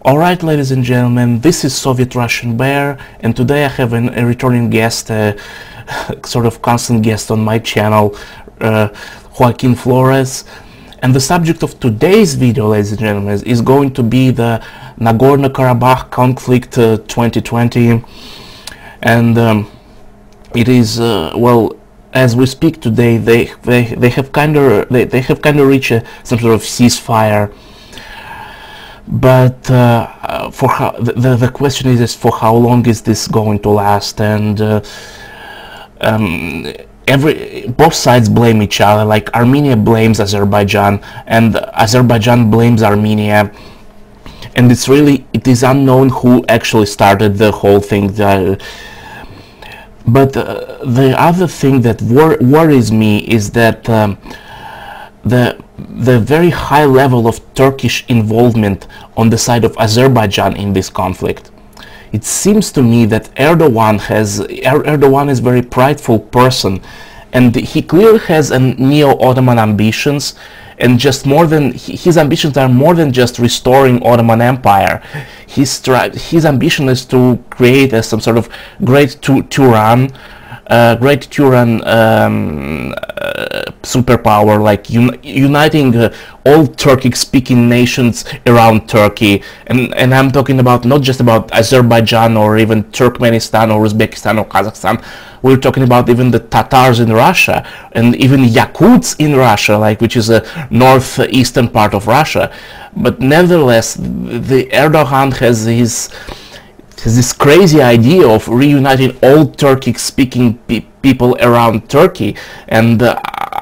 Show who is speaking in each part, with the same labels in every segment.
Speaker 1: Alright, ladies and gentlemen, this is Soviet Russian Bear, and today I have a returning guest, sort of constant guest on my channel, Joaquin Flores. And the subject of today's video, ladies and gentlemen, is going to be the Nagorno-Karabakh conflict 2020. And it is, well, as we speak today, they have kind of reached some sort of ceasefire. But for how the question is for how long is this going to last? And both sides blame each other. Like Armenia blames Azerbaijan, and Azerbaijan blames Armenia, and it is unknown who actually started the whole thing. But the other thing that worries me is that the very high level of Turkish involvement on the side of Azerbaijan in this conflict. It seems to me that Erdogan is a very prideful person, and he clearly has neo-Ottoman ambitions, and his ambitions are more than just restoring Ottoman Empire. His ambition is to create some sort of great Turan superpower, like uniting all Turkic-speaking nations around Turkey, and I'm talking about not just about Azerbaijan or even Turkmenistan or Uzbekistan or Kazakhstan. We're talking about even the Tatars in Russia and even Yakuts in Russia, which is a northeastern part of Russia. But nevertheless, the Erdogan has this crazy idea of reuniting all Turkic-speaking people around Turkey, and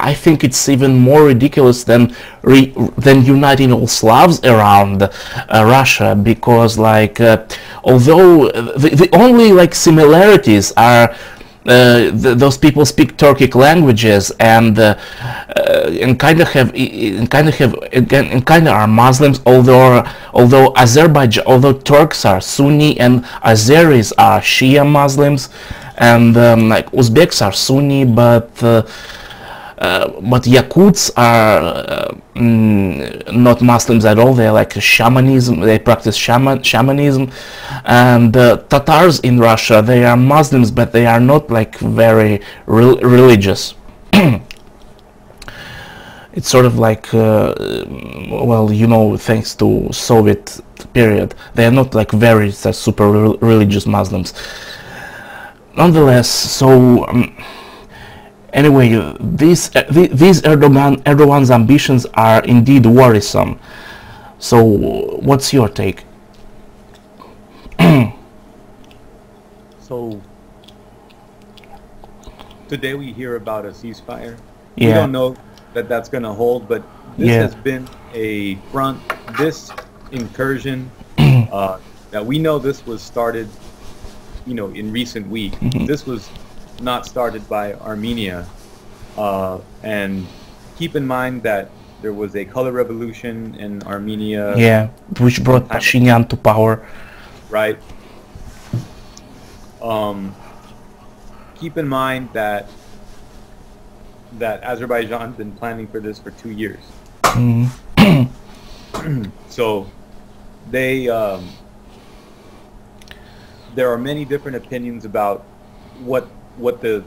Speaker 1: I think it's even more ridiculous than uniting all Slavs around Russia, because although the only similarities are those people speak Turkic languages and kind of are Muslims, although Turks are Sunni and Azeris are Shia Muslims, and Uzbeks are Sunni, but Yakuts are not Muslims at all. They're like shamanism. They practice shamanism, and Tatars in Russia, they are Muslims, but they are not very religious. It's sort of well, thanks to Soviet period, they are not very super religious Muslims. Nonetheless, so. Anyway, these Erdogan's ambitions are indeed worrisome. So, what's your take?
Speaker 2: So, today we hear about a ceasefire.
Speaker 1: Yeah.
Speaker 2: We don't know that that's going to hold, but this has been a front. This incursion that we know this was started, in recent weeks. This was not started by Armenia, and keep in mind that there was a color revolution in Armenia,
Speaker 1: which brought Pashinyan to power,
Speaker 2: right? Keep in mind that Azerbaijan's been planning for this for 2 years. So there are many different opinions about what the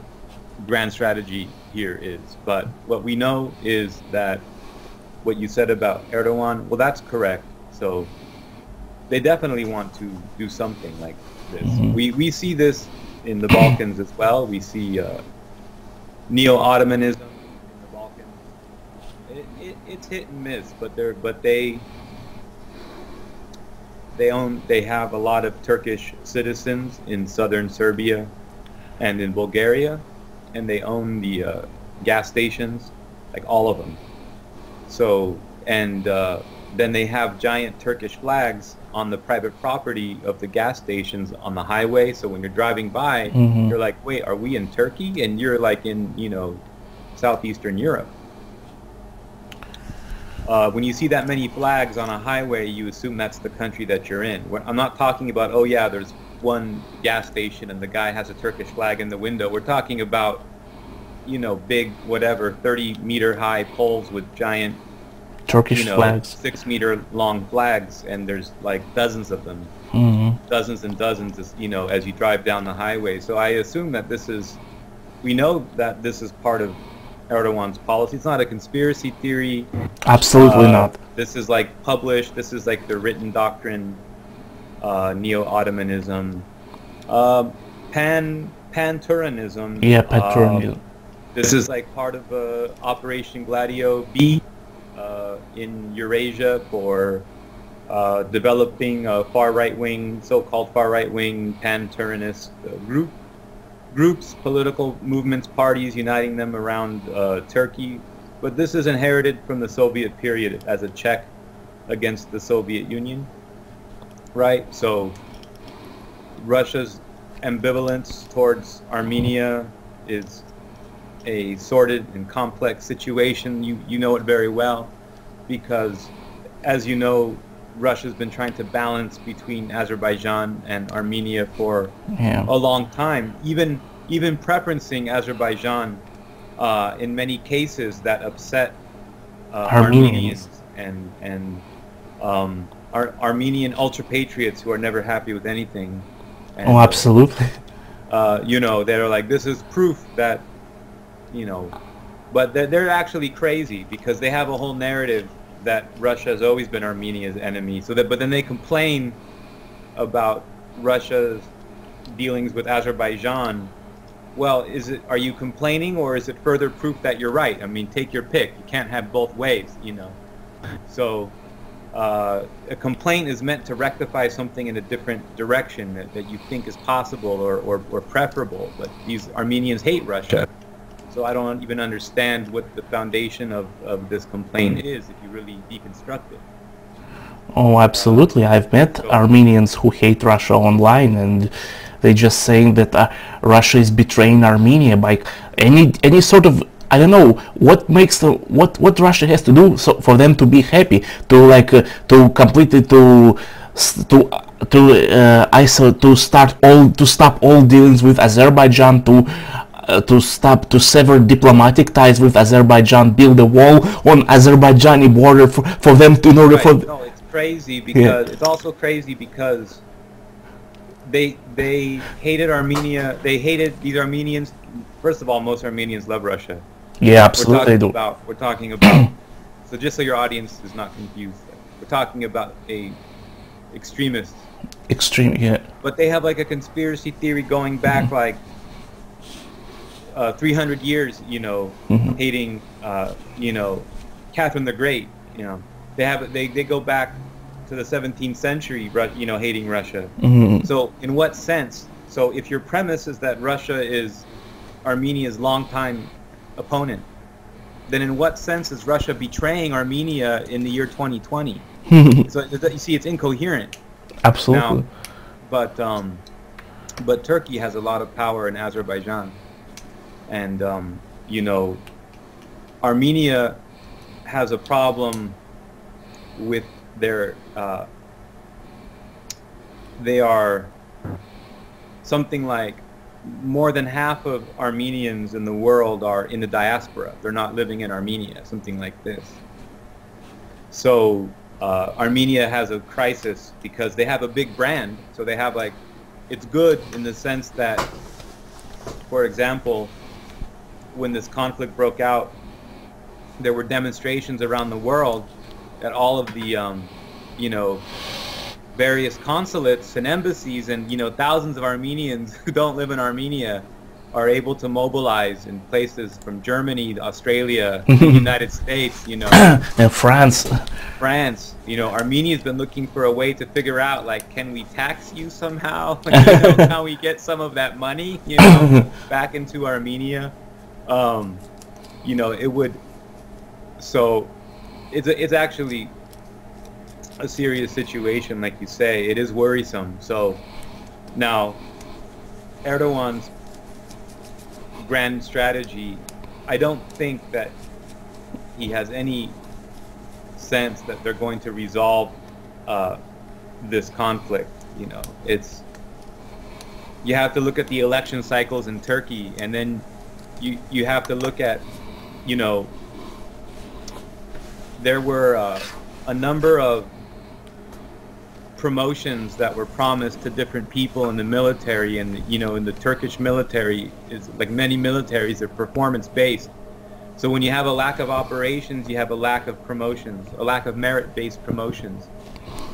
Speaker 2: grand strategy here is, but what we know is that what you said about Erdogan, well, that's correct. So they definitely want to do something like this. We see this in the Balkans as well. We see neo-Ottomanism in the Balkans. It's hit and miss, but they have a lot of Turkish citizens in southern Serbia and in Bulgaria, and they own the gas stations, all of them. So, and then they have giant Turkish flags on the private property of the gas stations on the highway. So when you're driving by, you're like, wait, are we in Turkey? And you're in, Southeastern Europe. When you see that many flags on a highway, you assume that's the country that you're in. I'm not talking about, oh yeah, there's one gas station and the guy has a Turkish flag in the window. We're talking about, big, 30-meter high poles with giant
Speaker 1: Turkish flags.
Speaker 2: 6-meter long flags, and there's like dozens of them, dozens and dozens, as you drive down the highway. So I assume that we know that this is part of Erdogan's policy. It's not a conspiracy theory.
Speaker 1: Absolutely not.
Speaker 2: This is like published. This is like the written doctrine, neo-Ottomanism, pan-Turanism.
Speaker 1: Yeah, pan-Turanism.
Speaker 2: This is like part of Operation Gladio B in Eurasia for developing a so-called far right-wing pan-Turanist groups, political movements, parties, uniting them around Turkey. But this is inherited from the Soviet period as a check against the Soviet Union, right? So Russia's ambivalence towards Armenia is a sordid and complex situation. You know it very well, because, as you know, Russia's been trying to balance between Azerbaijan and Armenia for a long time, even preferencing Azerbaijan in many cases that upset Armenians and Armenian ultra-patriots who are never happy with anything. And,
Speaker 1: absolutely.
Speaker 2: They're like, this is proof that, but they're actually crazy, because they have a whole narrative that Russia has always been Armenia's enemy. But then they complain about Russia's dealings with Azerbaijan. Well, are you complaining, or is it further proof that you're right? I mean, take your pick. You can't have both ways, So a complaint is meant to rectify something in a different direction that you think is possible or preferable. But these Armenians hate Russia. So I don't even understand what the foundation of this complaint is, if you really deconstruct it.
Speaker 1: Oh, absolutely. I've met Armenians who hate Russia online, and they're just saying that Russia is betraying Armenia by any sort of, I don't know what makes what Russia has to do for them to be happy, to completely to stop all dealings with Azerbaijan, to sever diplomatic ties with Azerbaijan, build a wall on Azerbaijani border for them to know.
Speaker 2: Right. No, it's crazy because it's also crazy because they hated Armenia. They hated these Armenians. First of all, most Armenians love Russia.
Speaker 1: Yeah, absolutely.
Speaker 2: We're talking about. So just so your audience is not confused, we're talking about a extremist.
Speaker 1: Extreme, yeah.
Speaker 2: But they have like a conspiracy theory going back like 300 years, hating, Catherine the Great. They go back to the 17th century, hating Russia. So in what sense? So if your premise is that Russia is Armenia's longtime opponent, then in what sense is Russia betraying Armenia in the year 2020? So you see, it's incoherent.
Speaker 1: Absolutely.
Speaker 2: Now, but Turkey has a lot of power in Azerbaijan, and Armenia has a problem with their. They are something like more than half of Armenians in the world are in the diaspora. They're not living in Armenia, something like this. So Armenia has a crisis because they have a big brand. So they have it's good in the sense that, for example, when this conflict broke out, there were demonstrations around the world at all of the, various consulates and embassies, and thousands of Armenians who don't live in Armenia are able to mobilize in places from Germany, Australia, the United States,
Speaker 1: and France.
Speaker 2: Armenia's been looking for a way to figure out, can we tax you somehow? Can we get some of that money, back into Armenia? It would. So, it's actually a serious situation, like you say. It is worrisome. So now Erdogan's grand strategy, I don't think that he has any sense that they're going to resolve this conflict. You have to look at the election cycles in Turkey, and then you have to look at there were a number of promotions that were promised to different people in the military, and in the Turkish military is like many militaries are performance based. So when you have a lack of operations, you have a lack of promotions, a lack of merit-based promotions.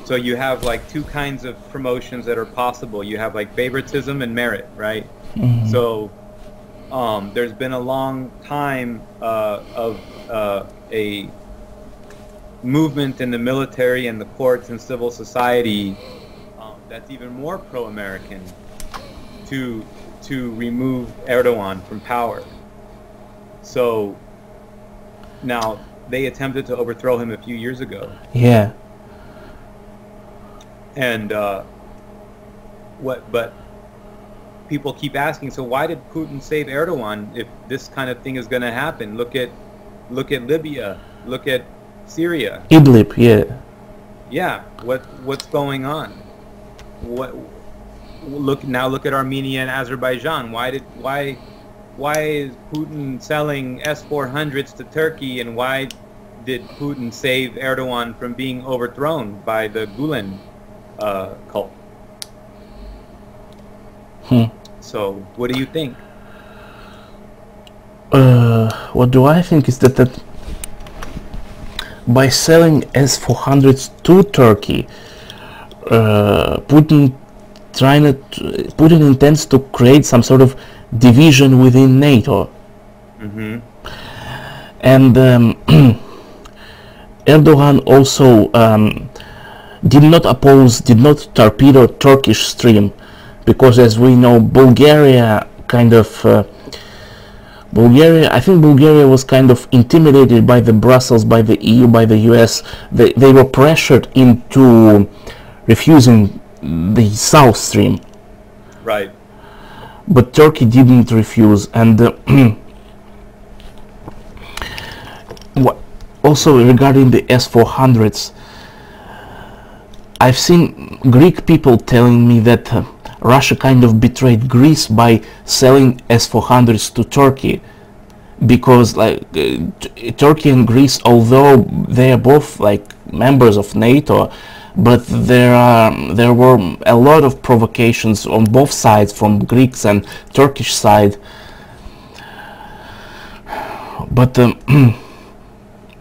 Speaker 2: So you have like two kinds of promotions that are possible. You have like favoritism and merit, right?
Speaker 1: Mm-hmm.
Speaker 2: So there's been a long time of a movement in the military and the courts and civil society that's even more pro-American to remove Erdogan from power. So now they attempted to overthrow him a few years ago.
Speaker 1: Yeah.
Speaker 2: And but people keep asking, so why did Putin save Erdogan if this kind of thing is going to happen? Look at Libya, look at Syria.
Speaker 1: Idlib, yeah.
Speaker 2: Yeah, what's going on? Look at Armenia and Azerbaijan. Why is Putin selling S-400s to Turkey, and why did Putin save Erdogan from being overthrown by the Gulen cult? So, what do you think?
Speaker 1: What do I think is that by selling S-400s to Turkey, Putin intends to create some sort of division within NATO.
Speaker 2: Mm-hmm.
Speaker 1: And Erdogan also did not torpedo Turkish stream, because as we know, Bulgaria I think Bulgaria was kind of intimidated by the Brussels, by the EU, by the US. They were pressured into refusing the South Stream.
Speaker 2: Right.
Speaker 1: But Turkey didn't refuse, and also regarding the S-400s, I've seen Greek people telling me that Russia kind of betrayed Greece by selling S-400s to Turkey, because Turkey and Greece, although they are both like members of NATO, but there were a lot of provocations on both sides, from Greeks and Turkish side. But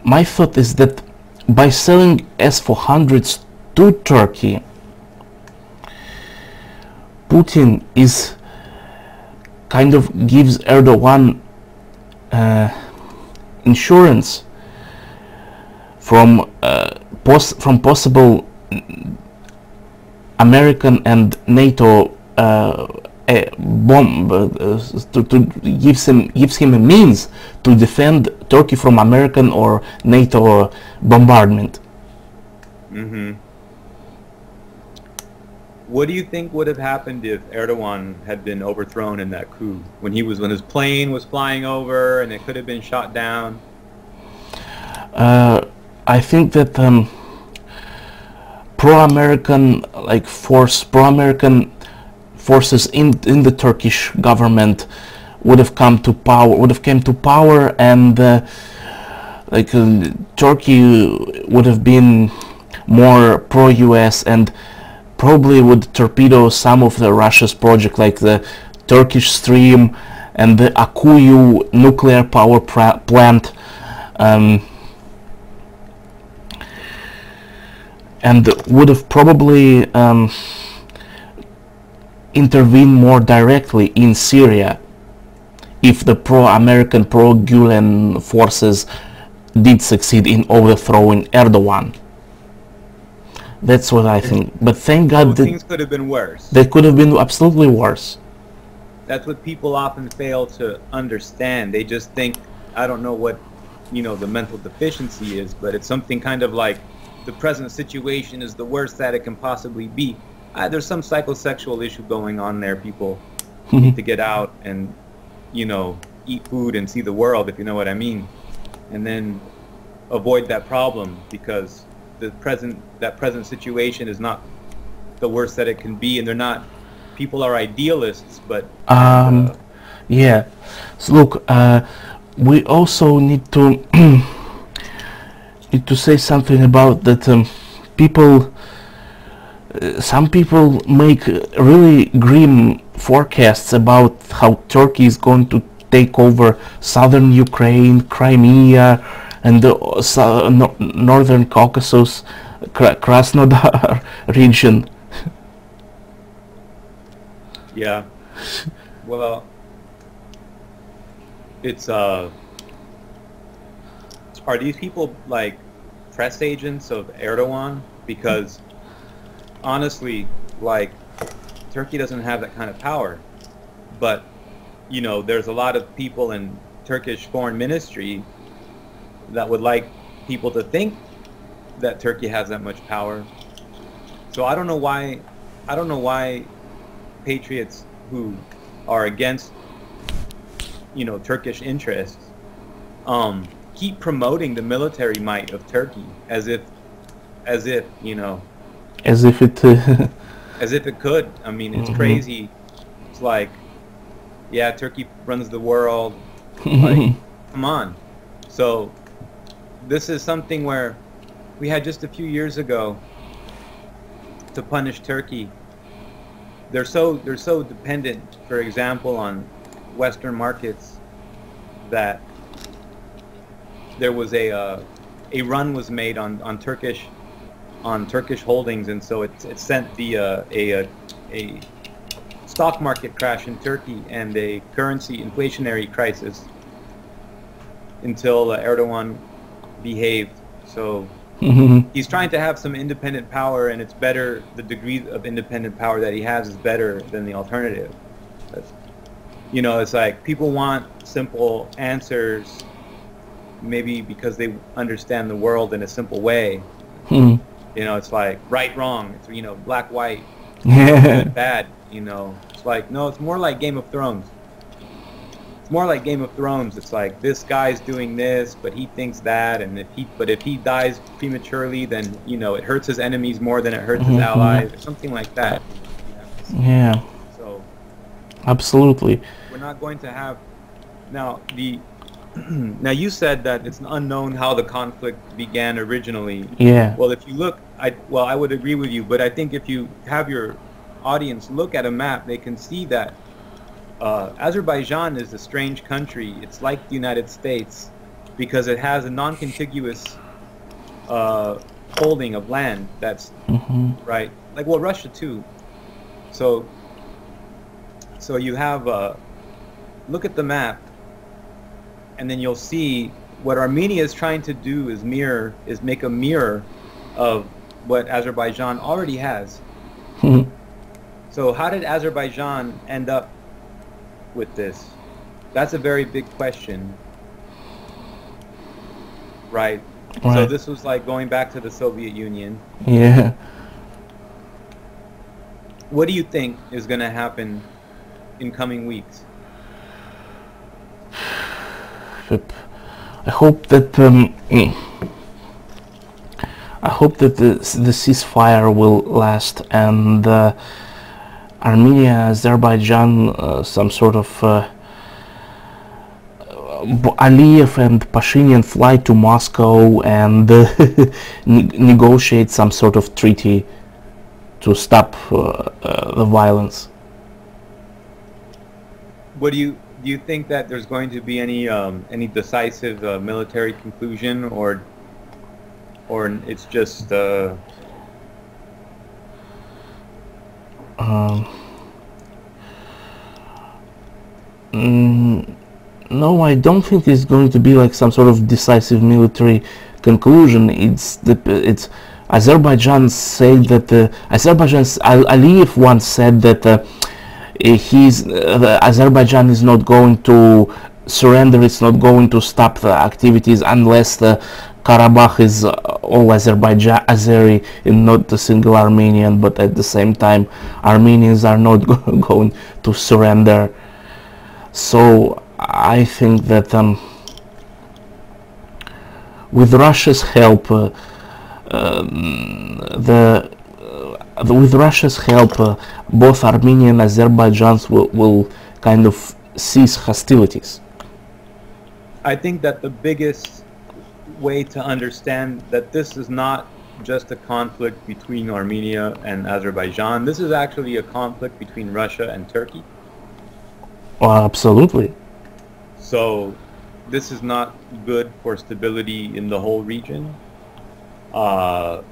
Speaker 1: my thought is that by selling S-400s to Turkey, Putin is kind of gives Erdogan insurance from possible American and NATO bomb, gives him a means to defend Turkey from American or NATO bombardment.
Speaker 2: Mm-hmm. What do you think would have happened if Erdogan had been overthrown in that coup, when his plane was flying over and it could have been shot down?
Speaker 1: I think that pro-American forces in the Turkish government would have come to power, and Turkey would have been more pro-US and probably would torpedo some of the Russia's project, like the Turkish Stream and the Akuyu nuclear power plant, and would have probably intervened more directly in Syria if the pro-American, pro-Gulen forces did succeed in overthrowing Erdogan. That's what I think. But thank God
Speaker 2: things could have been worse.
Speaker 1: They could have been absolutely worse.
Speaker 2: That's what people often fail to understand. They just think, I don't know what, the mental deficiency is, but it's something kind of like the present situation is the worst that it can possibly be. There's some psychosexual issue going on there. People need to get out and, eat food and see the world, if you know what I mean, and then avoid that problem, because that present situation is not the worst that it can be, and they're not. People are idealists, but
Speaker 1: yeah. So look, we also need to to say something about that. People, some people make really grim forecasts about how Turkey is going to take over southern Ukraine, Crimea, and the northern Caucasus, Krasnodar region.
Speaker 2: Yeah. Well, it's are these people like press agents of Erdogan? Because honestly, like, Turkey doesn't have that kind of power. But, you know, there's a lot of people in Turkish foreign ministry that would like people to think that Turkey has that much power. So I don't know why patriots who are against, you know, Turkish interests keep promoting the military might of Turkey as if you know,
Speaker 1: as if it
Speaker 2: as if it could. I mean, it's crazy. It's like, yeah, Turkey runs the world. Like, come on. So this is something where we had just a few years ago to punish Turkey. They're so dependent, for example, on Western markets, that there was a run was made on Turkish holdings, and so it sent a stock market crash in Turkey and a currency inflationary crisis until Erdogan behaved. So he's trying to have some independent power, and it's better, the degree of independent power that he has is better than the alternative. You know, it's like people want simple answers, maybe because they understand the world in a simple way. You know, it's like right, wrong, it's, you know, black, white, good, bad, you know. It's like, no, it's more like Game of Thrones. It's more like Game of Thrones. It's like, this guy's doing this, but he thinks that, and if he dies prematurely, then, you know, it hurts his enemies more than it hurts his allies, or something like that.
Speaker 1: Yeah.
Speaker 2: So
Speaker 1: absolutely.
Speaker 2: We're not going to have now now you said that it's unknown how the conflict began originally.
Speaker 1: Yeah.
Speaker 2: Well, if you look, I would agree with you, but I think if you have your audience look at a map, they can see that Azerbaijan is a strange country. It's like the United States because it has a non-contiguous holding of land that's right, like, well, Russia too. So you have look at the map, and then you'll see what Armenia is trying to do is make a mirror of what Azerbaijan already has. So how did Azerbaijan end up with this? That's a very big question, right? So this was like going back to the Soviet Union.
Speaker 1: Yeah.
Speaker 2: What do you think is going to happen in coming weeks?
Speaker 1: I hope that the ceasefire will last, and Armenia, Azerbaijan, some sort of Aliyev and Pashinyan fly to Moscow and negotiate some sort of treaty to stop the violence.
Speaker 2: What do you think that there's going to be any decisive military conclusion, or it's just
Speaker 1: no, I don't think it's going to be like some sort of decisive military conclusion. It's Azerbaijan said that Aliyev once said that Azerbaijan is not going to surrender. It's not going to stop the activities unless the Karabakh is all Azeri and not a single Armenian. But at the same time, Armenians are not going to surrender. So I think that with Russia's help, both Armenia and Azerbaijan will kind of cease hostilities.
Speaker 2: I think that the biggest way to understand that this is not just a conflict between Armenia and Azerbaijan. This is actually a conflict between Russia and Turkey.
Speaker 1: Well, absolutely.
Speaker 2: So this is not good for stability in the whole region.
Speaker 1: But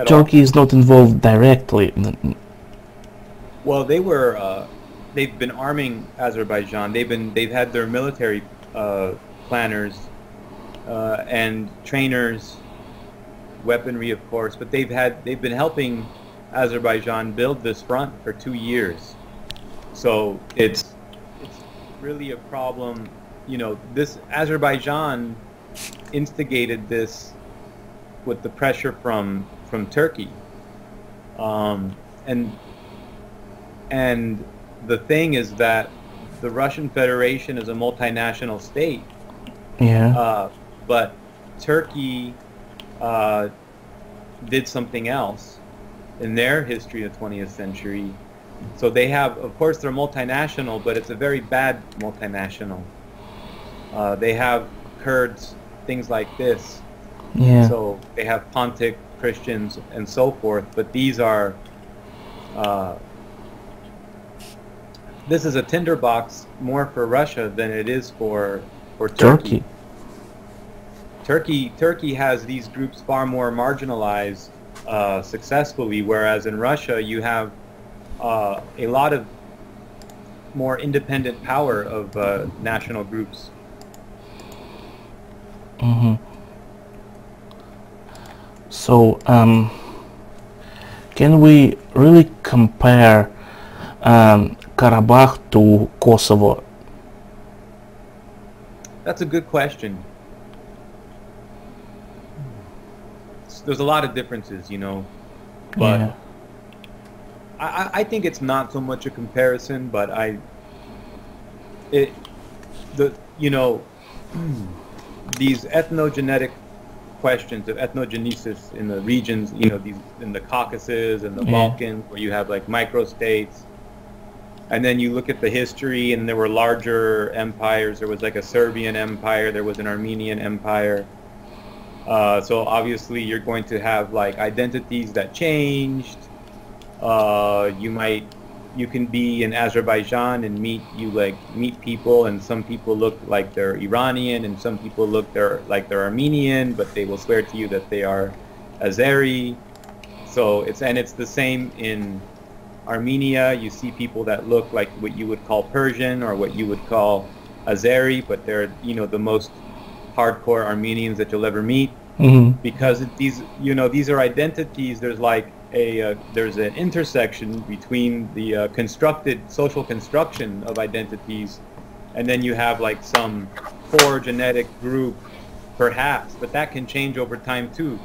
Speaker 1: Turkey is not involved directly.
Speaker 2: Well, they've been arming Azerbaijan. They've had their military planners and trainers, weaponry, of course. But they've been helping Azerbaijan build this front for 2 years. So it's really a problem. You know, this Azerbaijan instigated this with the pressure from Turkey, and the thing is that the Russian Federation is a multinational state.
Speaker 1: Yeah.
Speaker 2: But Turkey did something else in their history of the 20th century. So they have, of course, they're multinational, but it's a very bad multinational. They have Kurds, things like this.
Speaker 1: Yeah.
Speaker 2: So they have Pontic Christians and so forth, but these are this is a tinderbox more for Russia than it is for Turkey. Turkey has these groups far more marginalized successfully, whereas in Russia you have a lot of more independent power of national groups.
Speaker 1: Mm-hmm. So, can we really compare Karabakh to Kosovo?
Speaker 2: That's a good question. There's a lot of differences, you know, but
Speaker 1: Yeah.
Speaker 2: I think it's not so much a comparison, but these ethnogenetic questions of ethnogenesis in the regions, you know, these in the Caucasus and the Balkans, where you have like microstates, and then you look at the history, and there were larger empires. There was like a Serbian empire, there was an Armenian empire. So obviously you're going to have like identities that changed. You can be in Azerbaijan and meet people, and some people look like they're Iranian, and some people look like they're Armenian, but they will swear to you that they are Azeri. So it's the same in Armenia. You see people that look like what you would call Persian or what you would call Azeri, but they're, you know, the most hardcore Armenians that you'll ever meet.
Speaker 1: Mm-hmm.
Speaker 2: Because these are identities. There's like there's an intersection between the social construction of identities, and then you have like some core genetic group, perhaps, but that can change over time too.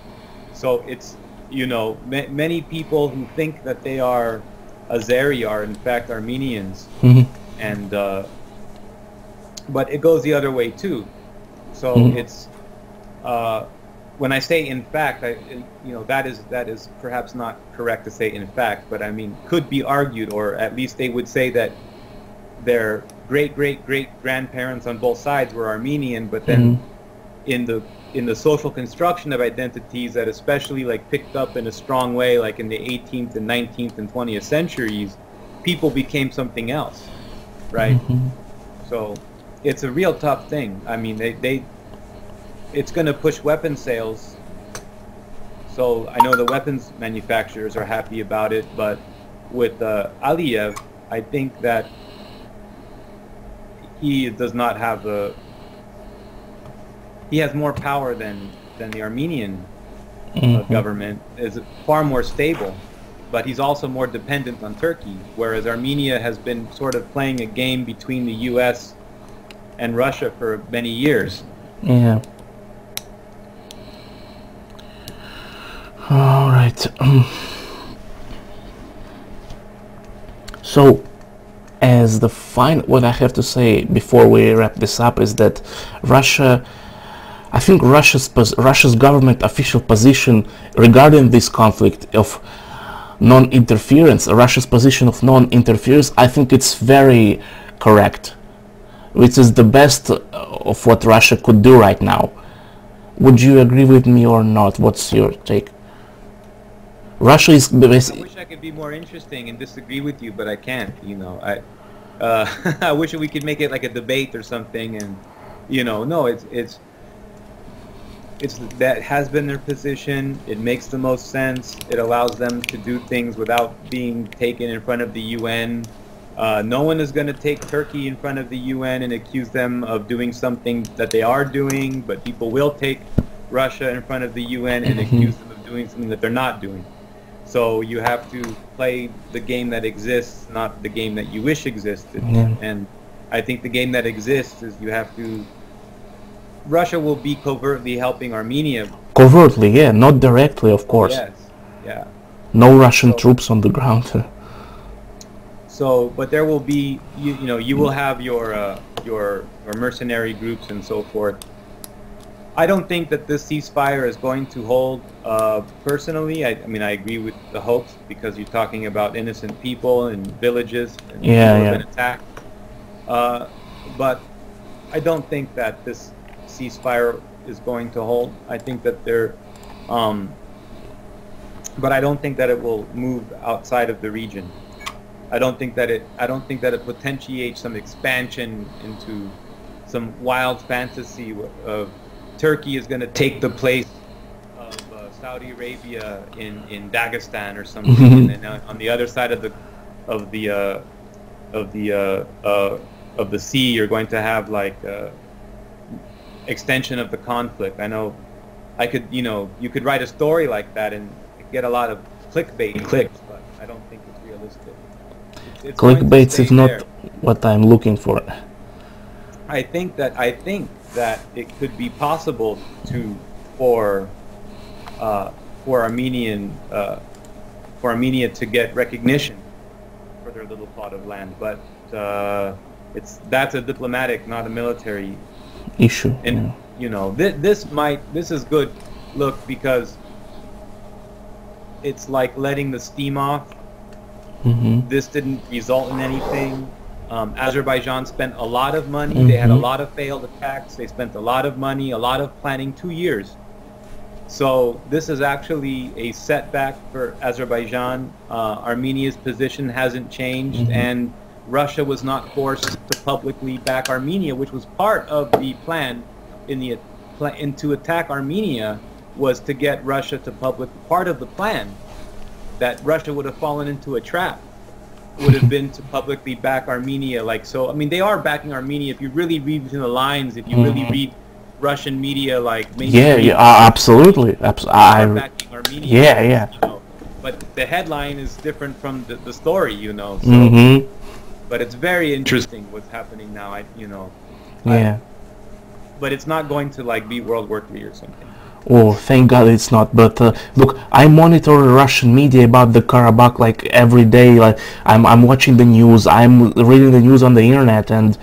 Speaker 2: So it's, you know, many people who think that they are Azeri are in fact Armenians.
Speaker 1: Mm-hmm.
Speaker 2: And but it goes the other way too. So it's when I say in fact, that is perhaps not correct to say in fact, but I mean could be argued, or at least they would say that their great-great-great-grandparents on both sides were Armenian, but then in the social construction of identities that especially like picked up in a strong way, like in the 18th and 19th and 20th centuries, people became something else, right?
Speaker 1: Mm-hmm.
Speaker 2: So it's a real tough thing. I mean, it's going to push weapon sales. So I know the weapons manufacturers are happy about it, but with Aliyev, I think that he does not have he has more power than the Armenian government. Is far more stable, but he's also more dependent on Turkey, whereas Armenia has been sort of playing a game between the U.S. and Russia for many years.
Speaker 1: Yeah. All right. So, as the what I have to say before we wrap this up is that I think Russia's government official position regarding this conflict of non-interference, Russia's position of non-interference, I think it's very correct. which is the best of what Russia could do right now. Would you agree with me or not? What's your take? Russia is
Speaker 2: I wish I could be more interesting and disagree with you, but I can't. You know, I wish we could make it like a debate or something, and no, it's that has been their position. It makes the most sense. It allows them to do things without being taken in front of the UN. No one is going to take Turkey in front of the UN and accuse them of doing something that they are doing, but people will take Russia in front of the UN and accuse them of doing something that they're not doing. So you have to play the game that exists, not the game that you wish existed.
Speaker 1: Yeah.
Speaker 2: And I think the game that exists is you have to... Russia will be covertly helping Armenia.
Speaker 1: Covertly, yeah, not directly, of course.
Speaker 2: Yes, yeah.
Speaker 1: No Russian troops on the ground.
Speaker 2: So, but there will be, you will have your mercenary groups and so forth. I don't think that this ceasefire is going to hold. Personally, I mean, I agree with the hopes because you're talking about innocent people and villages and people have been attacked. But I don't think that this ceasefire is going to hold. I think that but I don't think that it will move outside of the region. I don't think that it potentiates some expansion into some wild fantasy of Turkey is going to take the place of Saudi Arabia in Dagestan or something, and then on the other side of the sea, you're going to have like extension of the conflict. I know, you could write a story like that and get a lot of clickbait clicks, but I don't think it's realistic.
Speaker 1: Clickbait is not what I'm looking for.
Speaker 2: I think that it could be possible for Armenia to get recognition for their little plot of land, but that's a diplomatic, not a military
Speaker 1: issue.
Speaker 2: And this is good. Look, because it's like letting the steam off. This didn't result in anything. Azerbaijan spent a lot of money. They had a lot of failed attacks. They spent a lot of money, a lot of planning, 2 years. So this is actually a setback for Azerbaijan. Armenia's position hasn't changed, and Russia was not forced to publicly back Armenia, which was part of the plan to attack Armenia was to get Russia to part of the plan that Russia would have fallen into a trap would have been to publicly back Armenia. Like, so, I mean, they are backing Armenia. If you really read between the lines, if you really read Russian media, like,
Speaker 1: absolutely.
Speaker 2: Backing Armenia.
Speaker 1: Yeah.
Speaker 2: But the headline is different from the story, So, but it's very interesting what's happening now. But it's not going to like be World War III or something.
Speaker 1: Oh, thank God it's not. But look, I monitor Russian media about the Karabakh like every day. Like I'm watching the news, I'm reading the news on the internet, and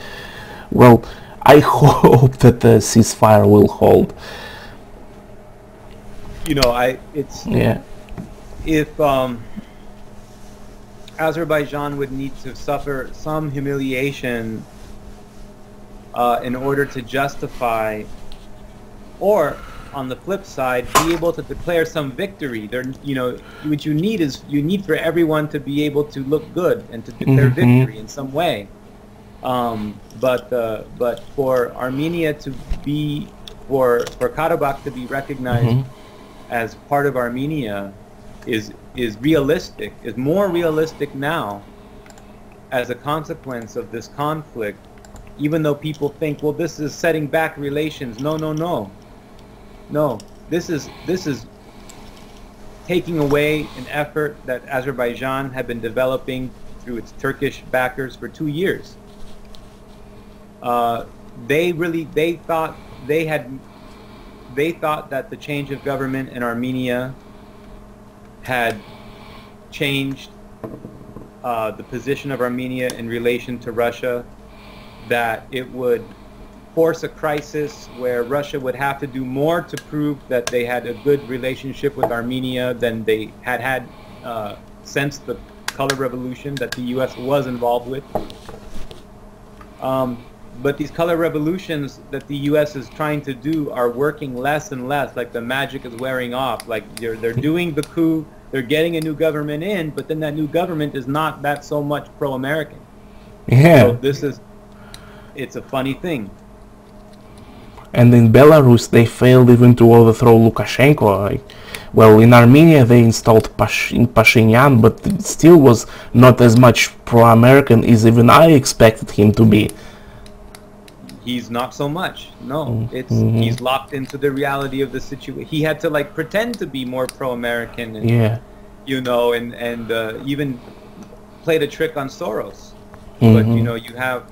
Speaker 1: well, I hope that the ceasefire will hold.
Speaker 2: If Azerbaijan would need to suffer some humiliation in order to justify, or on the flip side, be able to declare some victory. What you need for everyone to be able to look good and to declare victory in some way. But for Armenia to be, for Karabakh to be recognized as part of Armenia is realistic, is more realistic now as a consequence of this conflict, even though people think, well, this is setting back relations. No, this is taking away an effort that Azerbaijan had been developing through its Turkish backers for 2 years. They thought that the change of government in Armenia had changed the position of Armenia in relation to Russia, that it would force a crisis where Russia would have to do more to prove that they had a good relationship with Armenia than they had since the Color Revolution that the U.S. was involved with. but these color revolutions that the U.S. is trying to do are working less and less. Like the magic is wearing off. Like they're doing the coup, they're getting a new government in, but then that new government is not that so much pro-American.
Speaker 1: Yeah.
Speaker 2: So it's a funny thing.
Speaker 1: And in Belarus, they failed even to overthrow Lukashenko. Well, in Armenia, they installed Pashinyan, but it still was not as much pro-American as even I expected him to be.
Speaker 2: He's not so much. No, he's locked into the reality of the situation. He had to like pretend to be more pro-American, and,
Speaker 1: Yeah.
Speaker 2: you know, and even played a trick on Soros. But you know, you have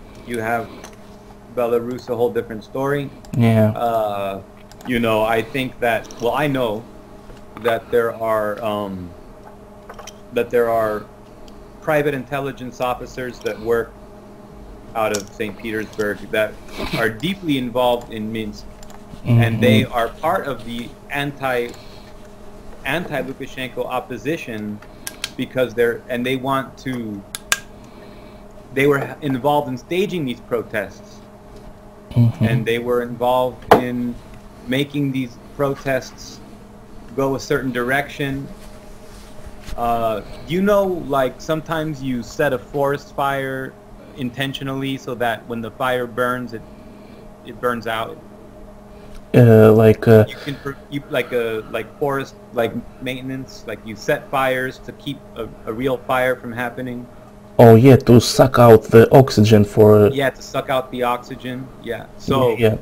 Speaker 2: Belarus, a whole different story.
Speaker 1: Yeah.
Speaker 2: You know, I think that, well, I know that there are private intelligence officers that work out of St. Petersburg that are deeply involved in Minsk, and they are part of the anti-Lukashenko opposition because they were involved in staging these protests, and they were involved in making these protests go a certain direction. You know, like sometimes you set a forest fire intentionally so that when the fire burns, it burns out.
Speaker 1: Like
Speaker 2: forest maintenance, like you set fires to keep a real fire from happening.
Speaker 1: Oh yeah, to suck out the oxygen for.
Speaker 2: Yeah, to suck out the oxygen. Yeah. So
Speaker 1: yeah.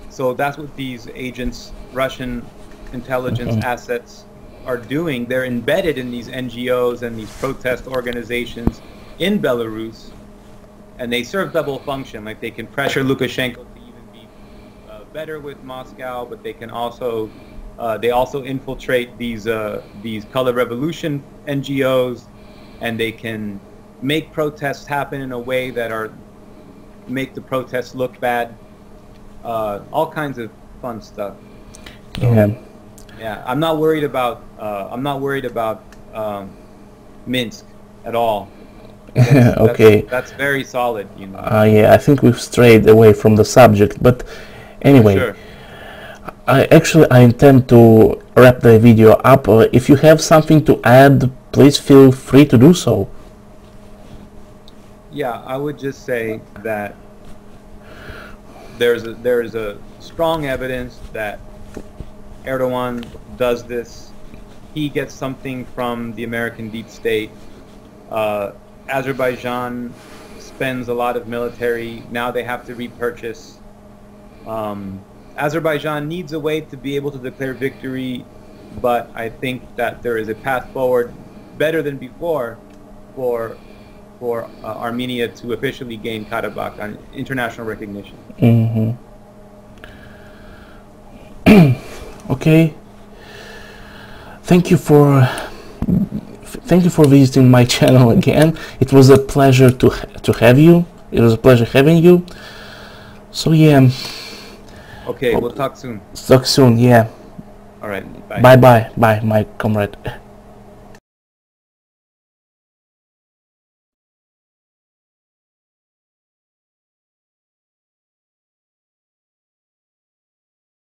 Speaker 2: So that's what these agents, Russian intelligence assets, are doing. They're embedded in these NGOs and these protest organizations in Belarus, and they serve double function. Like they can pressure Lukashenko to even be better with Moscow, but they can also they also infiltrate these color revolution NGOs, and they can make protests happen in a way that make the protests look bad. All kinds of fun stuff. So, yeah, I'm not worried about Minsk at all.
Speaker 1: Okay.
Speaker 2: That's very solid, you know.
Speaker 1: Yeah, I think we've strayed away from the subject, but anyway,
Speaker 2: Sure.
Speaker 1: I intend to wrap the video up. If you have something to add, please feel free to do so.
Speaker 2: Yeah, I would just say that there is a strong evidence that Erdogan does this. He gets something from the American deep state. Azerbaijan spends a lot of military. Now they have to repurchase. Azerbaijan needs a way to be able to declare victory, but I think that there is a path forward better than before for Armenia to officially gain Karabakh on international recognition.
Speaker 1: Okay. Thank you for visiting my channel again. It was a pleasure to have you. It was a pleasure having you. So yeah.
Speaker 2: Okay, we'll talk soon.
Speaker 1: Talk soon. Yeah.
Speaker 2: All right. Bye.
Speaker 1: Bye, my comrade.